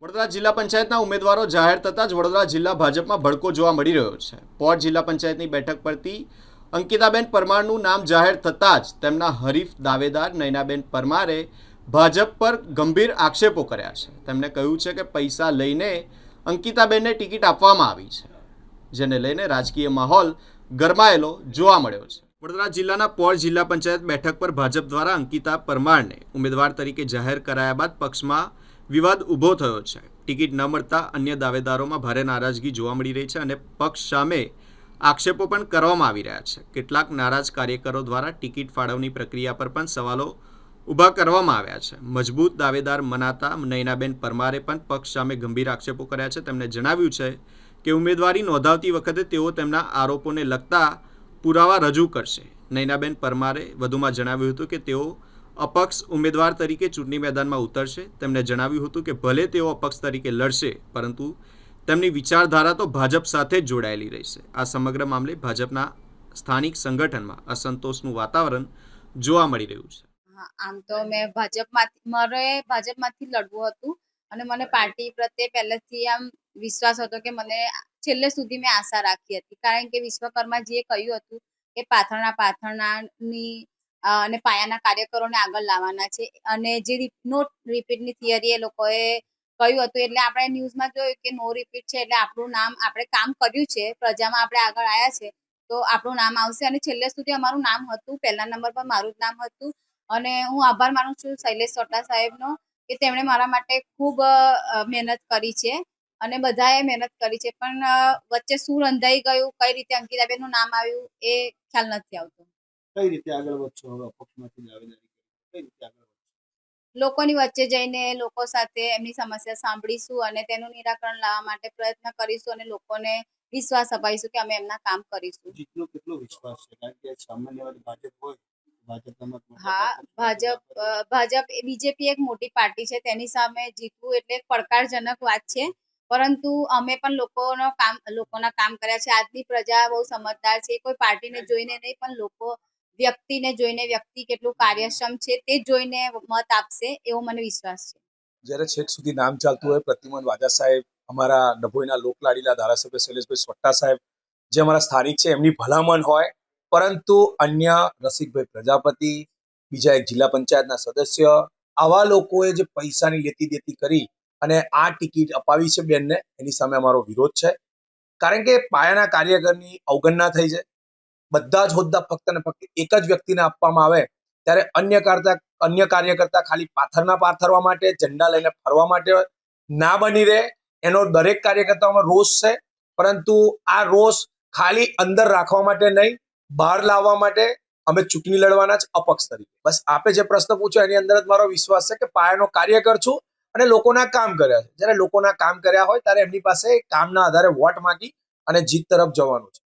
વડોદરા જિલ્લા પંચાયતના ઉમેદવારો જાહેર થતાં જ વડોદરા જિલ્લા ભાજપમાં ભડકો જોવા મળી રહ્યો છે. પોર જિલ્લા પંચાયતની બેઠક પરથી અંકિતાબેન પરમારનું નામ જાહેર થતાં જ તેમના હરીફ દાવેદાર નયનાબેન પરમારે ભાજપ પર ગંભીર આક્ષેપો કર્યા છે. તેમણે કહ્યું છે કે પૈસા લઈને અંકિતાબેનને ટિકિટ આપવામાં આવી છે, જેને લઈને રાજકીય માહોલ ગરમાયેલો જોવા મળ્યો છે. વડોદરા જિલ્લાના પોર જિલ્લા પંચાયત બેઠક પર ભાજપ દ્વારા અંકિતા પરમારને ઉમેદવાર તરીકે જાહેર કરાયા બાદ પક્ષમાં વિવાદ ઊભો થયો છે. ટિકિટ ન મળતા અન્ય દાવેદારોમાં ભારે નારાજગી જોવા મળી રહી છે અને પક્ષ સામે આક્ષેપો પણ કરવામાં આવી રહ્યા છે. કેટલાક નારાજ કાર્યકરો દ્વારા ટિકિટ ફાળવણી પ્રક્રિયા પર પણ સવાલો ઊભા કરવામાં આવ્યા છે. મજબૂત દાવેદાર મનાતા નયનાબેન પરમારે પણ પક્ષ સામે ગંભીર આક્ષેપો કર્યા છે. તેમણે જણાવ્યું છે કે ઉમેદવારી નોંધાવતી વખતે તેઓ તેમના આરોપોને લગતા પુરાવા રજૂ કરશે. નયનાબેન પરમારે વધુમાં જણાવ્યું હતું કે તેઓ અપક્ષ ઉમેદવાર તરીકે ચૂંટણી મેદાનમાં ઉતરશે. તેમણે જણાવ્યું હતું કે ભલે તેઓ અપક્ષ તરીકે લડશે, પરંતુ તેમની વિચારધારા તો ભાજપ સાથે જ જોડાયેલી રહેશે. આ સમગ્ર મામલે ભાજપના સ્થાનિક સંગઠનમાં અસંતોષનું વાતાવરણ જોવા મળી રહ્યું છે. આમ તો મેં ભાજપમાંથી લડવું હતું અને મને પાર્ટી પ્રત્યે પહેલેથી આમ વિશ્વાસ હતો કે મને છેલ્લે સુધી મેં આશા રાખી હતી, કારણ કે વિશ્વકર્માજીએ કહ્યું હતું કે પાથરણાની અને પાયાના કાર્યકરોને આગળ લાવવાના છે, અને જે નો રિપીટની થિયરી એ લોકોએ કહ્યું હતું, એટલે આપણે ન્યૂઝમાં જોયું કે નો રિપીટ છે એટલે આપણું નામ, આપણે કામ કર્યું છે, પ્રજામાં આપણે આગળ આવ્યા છે તો આપણું નામ આવશે. અને છેલ્લે સુધી અમારું નામ હતું, પહેલા નંબર પર મારું જ નામ હતું. અને હું આભાર માનું છું શૈલેષ સોટા સાહેબનો કે તેમણે મારા માટે ખૂબ મહેનત કરી છે અને બધાએ મહેનત કરી છે, પણ વચ્ચે શું રંધાઈ ગયું, કઈ રીતે અંકિતાબેનનું નામ આવ્યું એ ખ્યાલ નથી આવતો. કઈ રીતે આગળ વધશો? હવે અપક્ષમાંથી દાવેદારી કઈ રીતે આગળ વધશો? લોકોની વચ્ચે જઈને લોકો સાથે એમની સમસ્યા સાંભળીશું અને તેનું નિરાકરણ લાવવા માટે પ્રયત્ન કરીશું અને લોકોને વિશ્વાસ અપાવીશું કે અમે એમના કામ કરીશું. જીતનો કેટલો વિશ્વાસ છે? કારણ કે સામાન્ય વાત ભાજપ હોય, ભાજપ બીજેપી એક મોટી પાર્ટી છે, તેની સામે જીતવું એટલે એક પડકારજનક વાત છે, પરંતુ અમે પણ લોકોના કામ કર્યા છે. આજની પ્રજા બહુ સમજદાર છે, કોઈ પાર્ટીને જોઈને નહીં પણ વ્યક્તિને જોઈને, વ્યક્તિ કેટલું કાર્યક્ષમ છે તે જોઈને મત આપશે એવો મને વિશ્વાસ છે. જ્યારે છેક સુધી નામ ચાલતું હોય પ્રદ્યુમન વાજા સાહેબ, અમારા ડભોઈના લોકલાડીલા ધારાસભ્ય શૈલેષભાઈ સોટા સાહેબ, જે અમારા સ્થાનિક છે, એમની ભલામણ હોય, પરંતુ અન્ય રસિકભાઈ પ્રજાપતિ, બીજા એક જિલ્લા પંચાયતના સદસ્ય, આવા લોકોએ જે પૈસાની લેતી દેતી કરી અને આ ટિકિટ અપાવી છે બેનને, એની સામે અમારો વિરોધ છે. કારણ કે પાયાના કાર્યકરની અવગણના થઈ છે. બધા જ હોદ્દા ફક્ત ને ફક્ત એક જ વ્યક્તિને આપવામાં આવે, ત્યારે અન્ય કાર્યકર્તા ખાલી પાથરવા માટે, ઝંડા લઈને ફરવા માટે ના બની રહે, એનો દરેક કાર્યકર્તાઓમાં રોષ છે. પરંતુ આ રોષ ખાલી અંદર રાખવા માટે નહીં, બહાર લાવવા માટે અમે ચૂંટણી લડવાના જ અપક્ષ તરીકે. બસ આપે જે પ્રશ્ન પૂછ્યો એની અંદર જ મારો વિશ્વાસ છે કે પાયાનો કાર્યકર છું અને લોકોના કામ કર્યા છે. જ્યારે લોકોના કામ કર્યા હોય ત્યારે એમની પાસે કામના આધારે વોટ માંગી અને જીત તરફ જવાનું છે.